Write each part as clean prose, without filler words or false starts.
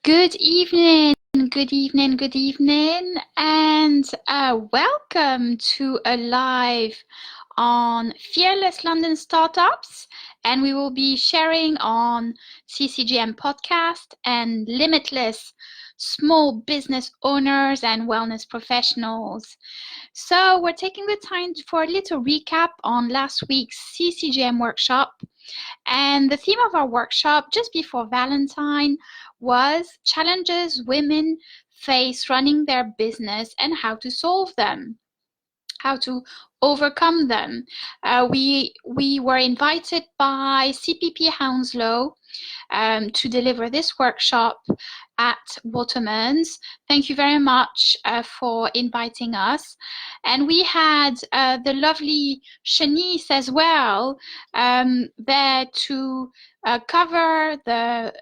Good evening, good evening, good evening, and welcome to a live on Fearless London Startups. And we will be sharing on CCJM podcast and Limitless Small Business Owners and Wellness Professionals. So we're taking the time for a little recap on last week's CCJM workshop. And the theme of our workshop just before Valentine was challenges women face running their business and how to solve them, how to overcome them. We were invited by CPP Hounslow to deliver this workshop at Watermans. Thank you very much for inviting us. And we had the lovely Shanice as well there to cover the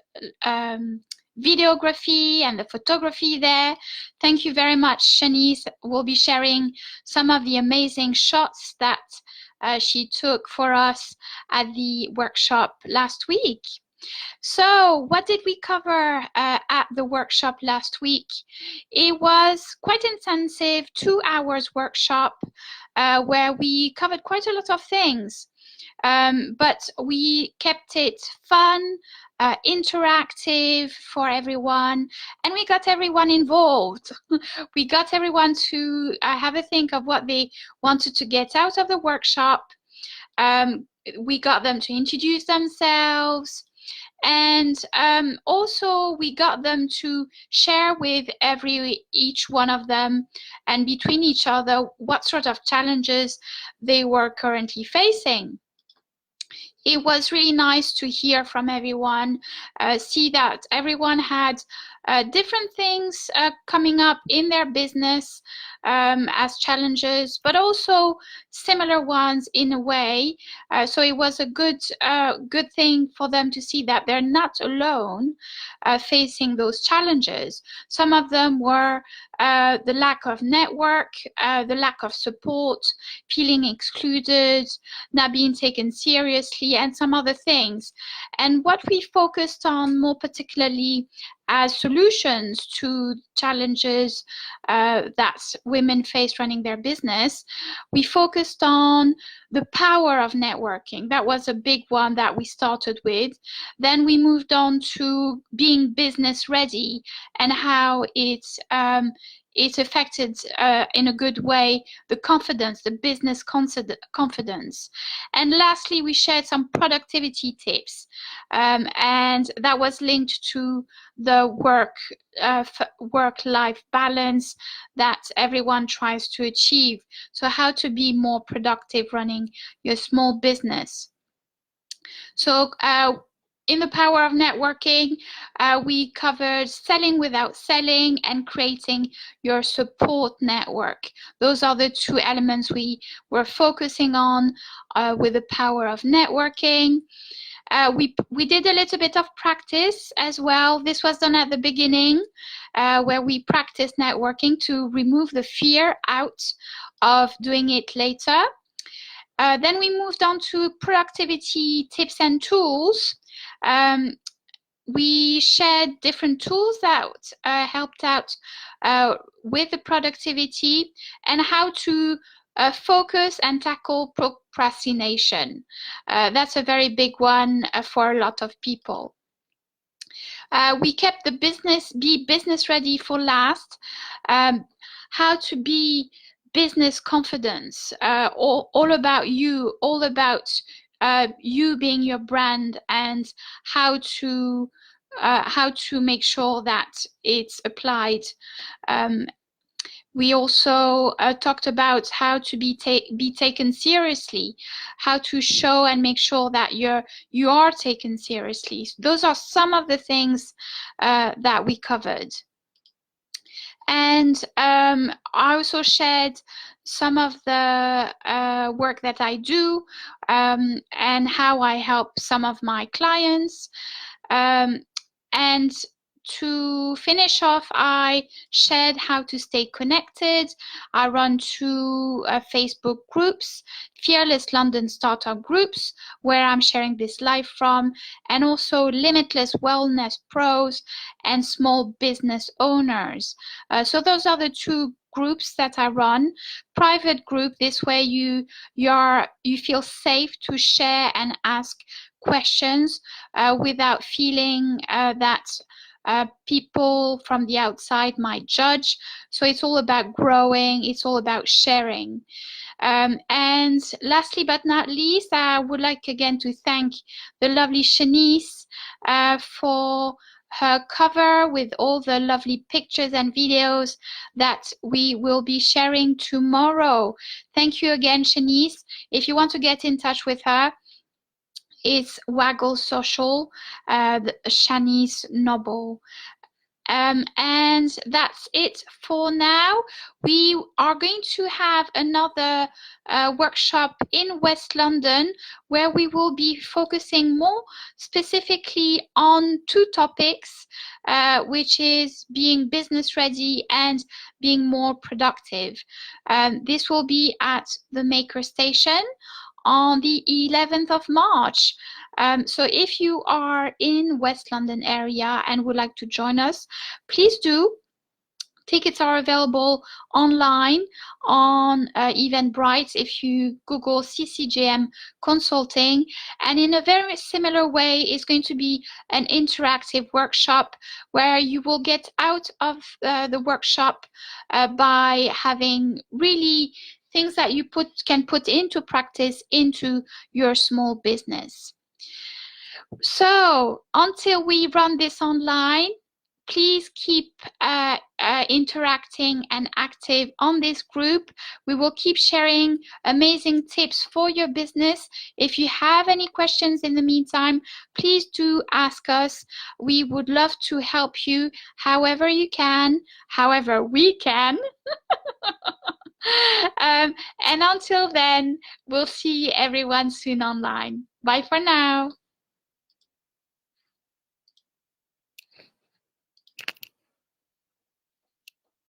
videography and the photography there. Thank you very much, Shanice. We'll be sharing some of the amazing shots that she took for us at the workshop last week. So what did we cover at the workshop last week? It was quite intensive, 2 hours workshop where we covered quite a lot of things. But we kept it fun, interactive for everyone, and we got everyone involved. We got everyone to have a think of what they wanted to get out of the workshop. We got them to introduce themselves, and also we got them to share with each one of them and between each other what sort of challenges they were currently facing. It was really nice to hear from everyone, see that everyone had different things coming up in their business as challenges, but also similar ones in a way. So it was a good thing for them to see that they're not alone facing those challenges. Some of them were the lack of network, the lack of support, feeling excluded, not being taken seriously, and some other things. And what we focused on more particularly as solutions to challenges that women face running their business, we focused on the power of networking. That was a big one that we started with. Then we moved on to being business ready and how it affected in a good way the confidence, the business confidence. And lastly, we shared some productivity tips, and that was linked to the work-life balance that everyone tries to achieve. So how to be more productive running your small business. So in the power of networking, we covered selling without selling and creating your support network. Those are the two elements we were focusing on with the power of networking. We did a little bit of practice as well. This was done at the beginning where we practiced networking to remove the fear out of doing it later. Then we moved on to productivity tips and tools. We shared different tools that helped out with the productivity and how to focus and tackle procrastination. That's a very big one for a lot of people. We kept the be business ready for last. How to be business confidence, all about you, all about you being your brand, and how to make sure that it's applied. We also talked about how to be taken seriously, how to show and make sure that you are taken seriously. Those are some of the things that we covered. And I also shared some of the work that I do and how I help some of my clients. And to finish off, I shared how to stay connected. I run two Facebook groups, Fearless London Startup Groups, where I'm sharing this live from, and also Limitless Wellness Pros and Small Business Owners. So those are the two groups that I run. Private group, this way you feel safe to share and ask questions without feeling that people from the outside might judge. So it's all about growing, it's all about sharing. And lastly but not least, I would like again to thank the lovely Shanice for her cover with all the lovely pictures and videos that we will be sharing tomorrow. Thank you again, Shanice. If you want to get in touch with her, it's Waggle Social, Shanice Noble. And that's it for now. We are going to have another workshop in West London where we will be focusing more specifically on two topics, which is being business ready and being more productive. This will be at the Maker Station on the 11th of March. So if you are in West London area and would like to join us, please do. Tickets are available online on Eventbrite if you Google CCJM Consulting. And in a very similar way, it's going to be an interactive workshop where you will get out of the workshop by having really things that you can put into practice into your small business. So until we run this online, please keep interacting and active on this group. We will keep sharing amazing tips for your business. If you have any questions in the meantime, please do ask us. We would love to help you however you can, however we can. And until then, we'll see everyone soon online. Bye for now.